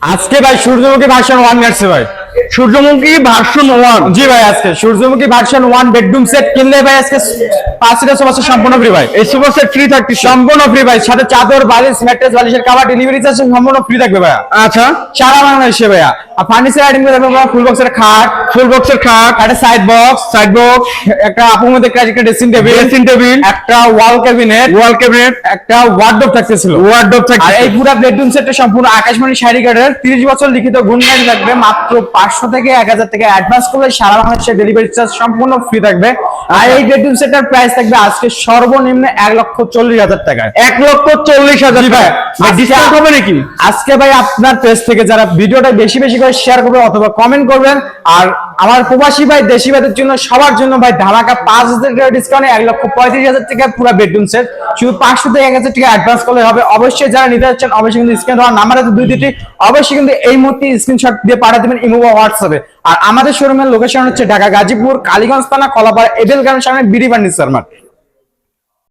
আজকে ভাই সূর্যমুখী ভার্সন 1 আসছে ভাই। সূর্যমুখী ভার্সন 1। জি ভাই, আজকে সূর্যমুখী ভার্সন 1 বেডরুম সেট কিনলে ভাই আজকে 5 সিটার সোফা সেট সম্পূর্ণ ফ্রি ভাই। এই সোফা সেট ফ্রি থাকবে, সম্পূর্ণ ফ্রি ভাই, সাথে চাদর, বালিশ, ম্যাট্রেস, বালিশের কভার, ডেলিভারি চার্জ সম্পূর্ণ ফ্রি থাকবে ভাই। আচ্ছা, সারা বাংলাদেশে ভাইয়া। আর ফার্নিচার আইটেম গুলো থাকবে ফুল বক্সের খাট, একটা সাইড বক্স, একটা আপুর মধ্যে একটা ড্রেসিং টেবিল, একটা ওয়াল ক্যাবিনেট, একটা ওয়ার্ডরোব থাকতেছিল। আর এই পুরো বেডরুম সেটটা সম্পূর্ণ আকাশমণি শাড়ি কাঠের 30 বছর লিখিত গুণ গ্যারান্টি থাকবে। মাত্র 500 থেকে 1000 টাকা অ্যাডভান্স করলে সারা বাংলাদেশে ডেলিভারি চার্জ সম্পূর্ণ ফ্রি থাকবে। আর এই বেডরুম সেটটার প্রাইস থাকবে আজকে সর্বনিম্ন 1,40,000 টাকায়। 1,40,000 জি ভাই। ভাই, ডিসকাউন্ট হবে নাকি? আজকে ভাই আপনার পেজ থেকে যারা ভিডিওটা বেশি বেশি করে শেয়ার করবে অথবা কমেন্ট করবেন, আর আমার প্রবাসী ভাই দেশি ভাইদের জন্য সবার জন্য ভাই ধামাকা 5,000 টাকা ডিসকাউন্টে 1,35,000 টাকা পুরো বেডরুম সেট। শুধু 500 থেকে 1,000 টাকা অ্যাডভান্স করলে হবে। অবশ্যই যারা নিতে যাচ্ছেন অবশ্যই কিন্তু স্ক্রিনে দেওয়া নাম্বার আছে 2-3টি, অবশ্যই কিন্তু এই মুহূর্তে স্ক্রিনশট দিয়ে পাঠিয়ে দেবেন ইমো বা হোয়াটসঅ্যাপে। আর আমাদের শোরুমের লোকেশন হচ্ছে ঢাকা গাজীপুর কালীগঞ্জ থানা কলাপাড়া এডেল গার্মেন্টস সামনে বিডি ফার্নিচার মার্ট।